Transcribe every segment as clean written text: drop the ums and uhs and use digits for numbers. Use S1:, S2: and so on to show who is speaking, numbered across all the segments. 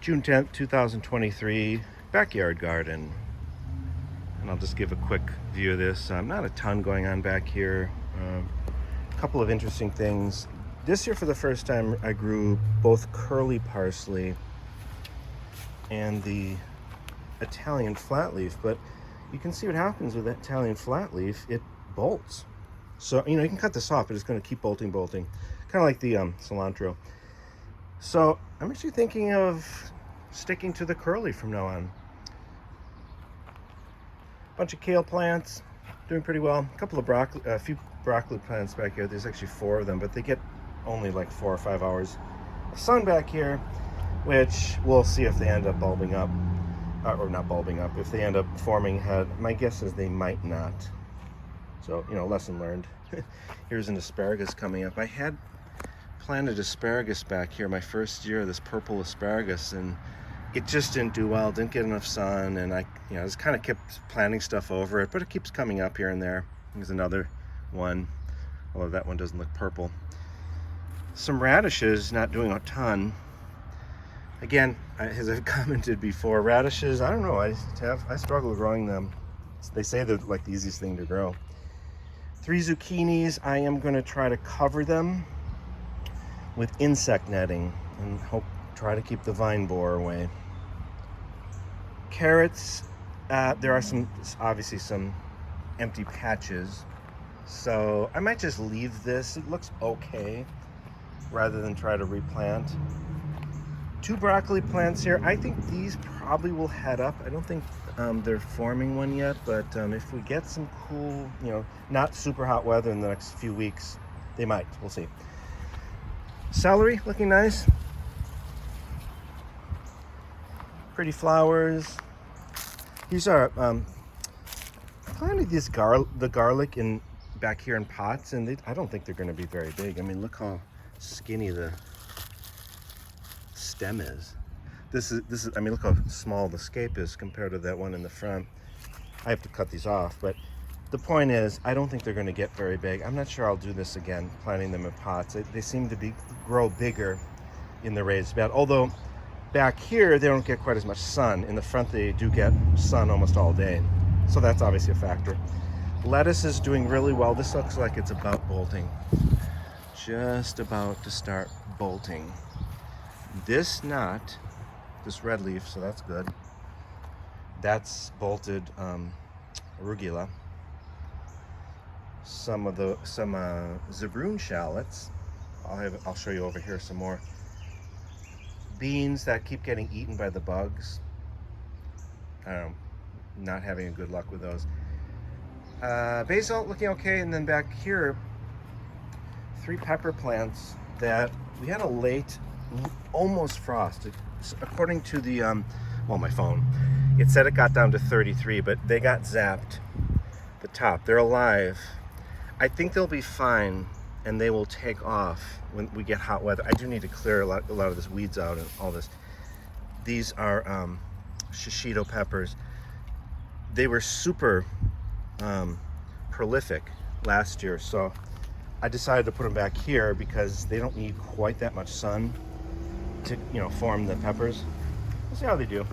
S1: June 10th, 2023, backyard garden. And I'll just give a quick view of this. Not a ton going on back here. A couple of interesting things. This year, for the first time, I grew both curly parsley and the Italian flatleaf. But you can see what happens with that Italian flatleaf. It bolts. So, you can cut this off, but it's going to keep bolting. Kind of like the cilantro. So I'm actually thinking of sticking to the curly from now on. Bunch of kale plants, doing pretty well. A few broccoli plants back here. There's actually 4 of them, but they get only like 4 or 5 hours of sun back here, which we'll see if they end up bulbing up, or not bulbing up. If they end up forming head, my guess is they might not. So, lesson learned. Here's an asparagus coming up. I had planted asparagus back here my first year, this purple asparagus, and it just didn't do well, didn't get enough sun, and I just kind of kept planting stuff over it, but it keeps coming up here and there. Here's another one, although that one doesn't look purple. Some radishes, not doing a ton. Again, as I've commented before, radishes, I don't know, I struggle growing them. They say they're like the easiest thing to grow. 3 zucchinis, I am going to try to cover them with insect netting and try to keep the vine borer away. Carrots, there are obviously some empty patches, so I might just leave this. It looks okay rather than try to replant. 2 broccoli plants here. I think these probably will head up. I don't think they're forming one yet, but if we get some cool, not super hot weather in the next few weeks, they might. We'll see. Celery, looking nice. Pretty flowers. These are I planted the garlic back here in pots, and I don't think they're going to be very big. I mean, look how skinny the stem is. This is. I mean, look how small the scape is compared to that one in the front. I have to cut these off, but the point is, I don't think they're going to get very big. I'm not sure I'll do this again, planting them in pots. They seem to grow bigger in the raised bed. Although back here, they don't get quite as much sun. In the front, they do get sun almost all day. So that's obviously a factor. Lettuce is doing really well. This looks like it's about bolting. Just about to start bolting. This red leaf, so that's good. That's bolted arugula. Some Zabroon shallots. I'll show you over here some more. Beans that keep getting eaten by the bugs. Not having a good luck with those. Basil looking okay, and then back here, 3 pepper plants that we had a late, almost frost. According to the my phone, it said it got down to 33, but they got zapped. The top, they're alive. I think they'll be fine, and they will take off when we get hot weather. I do need to clear a lot of this weeds out and all this. These are shishito peppers. They were super prolific last year, so I decided to put them back here because they don't need quite that much sun to form the peppers. We'll see how they do.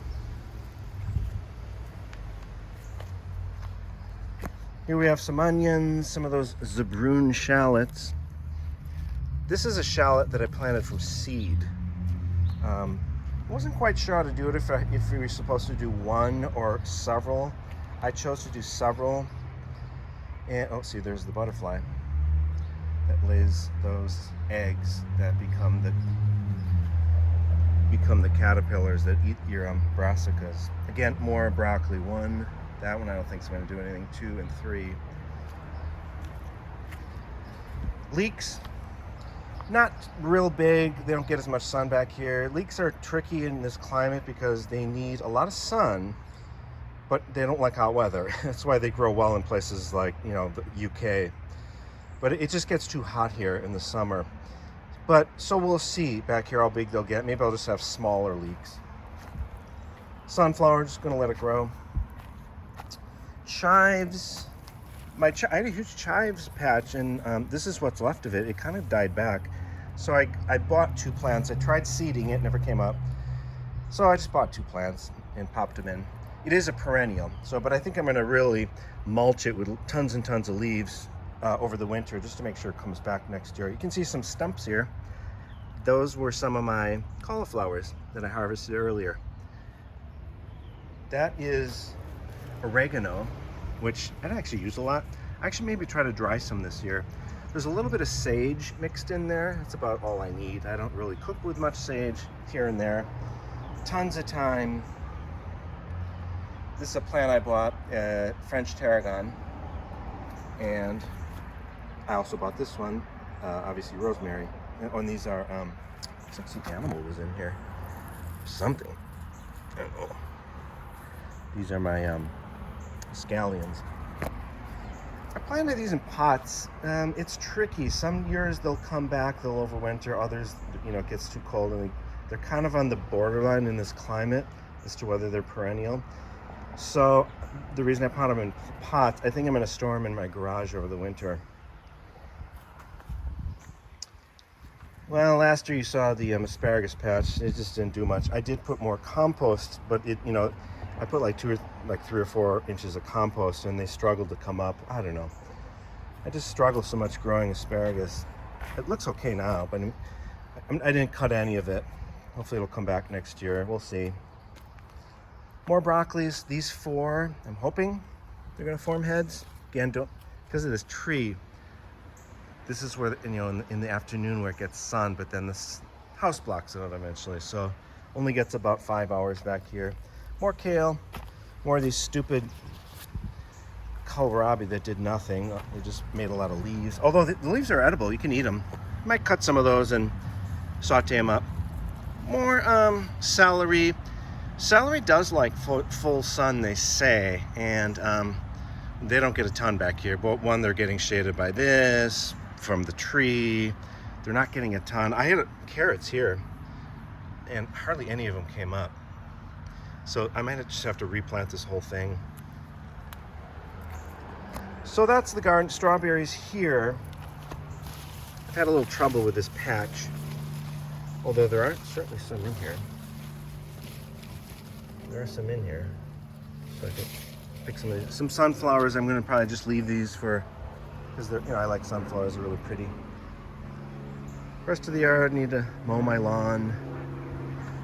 S1: Here we have some onions, some of those Zabroon shallots. This is a shallot that I planted from seed. Wasn't quite sure how to do it, if we were supposed to do one or several. I chose to do several. And see, there's the butterfly that lays those eggs that become the caterpillars that eat your brassicas. Again, more broccoli. 1. That one I don't think is going to do anything. 2 and 3. Leeks, not real big. They don't get as much sun back here. Leeks are tricky in this climate because they need a lot of sun, but they don't like hot weather. That's why they grow well in places like, the UK. But it just gets too hot here in the summer. But so we'll see back here how big they'll get. Maybe I'll just have smaller leeks. Sunflower, just going to let it grow. Chives. I had a huge chives patch, and this is what's left of it. It kind of died back. So I bought 2 plants. I tried seeding it, never came up. So I just bought 2 plants and popped them in. It is a perennial, so but I think I'm going to really mulch it with tons and tons of leaves over the winter just to make sure it comes back next year. You can see some stumps here. Those were some of my cauliflowers that I harvested earlier. That is oregano, which I don't actually use a lot. I actually maybe try to dry some this year. There's a little bit of sage mixed in there. That's about all I need. I don't really cook with much sage, here and there. Tons of thyme. This is a plant I bought at French Tarragon. And I also bought this one, obviously rosemary. And these are, looks like some animal was in here. Something. I don't know. These are my scallions. I planted these in pots. It's tricky. Some years they'll come back, they'll overwinter. Others, you know, it gets too cold and they're kind of on the borderline in this climate as to whether they're perennial. So the reason I put them in pots, I think I'm going to store them in my garage over the winter. Well, last year you saw the asparagus patch. It just didn't do much. I did put more compost, but it, you know, I put like 3 or 4 inches of compost and they struggled to come up. I don't know. I just struggle so much growing asparagus. It looks okay now, but I didn't cut any of it. Hopefully it'll come back next year. We'll see. More broccolis. These 4, I'm hoping they're going to form heads. Again, don't, because of this tree, this is where, you know, in the afternoon where it gets sun, but then this house blocks it out eventually. So only gets about 5 hours back here. More kale, more of these stupid kohlrabi that did nothing. They just made a lot of leaves. Although the leaves are edible, you can eat them. Might cut some of those and saute them up. More celery. Celery does like full sun, they say, and they don't get a ton back here. But one, they're getting shaded by this from the tree. They're not getting a ton. I had carrots here, and hardly any of them came up. So I might just have to replant this whole thing. So that's the garden. Strawberries here. I've had a little trouble with this patch, although there are certainly some in here. There are some in here. So I can pick some of these. Some sunflowers. I'm going to probably just leave these for, because they're, you know, I like sunflowers. They're really pretty. Rest of the yard, need to mow my lawn.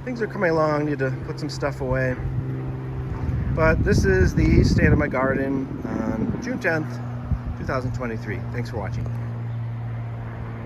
S1: Things are coming along, need to put some stuff away. But this is the state of my garden on June 10th, 2023. Thanks for watching.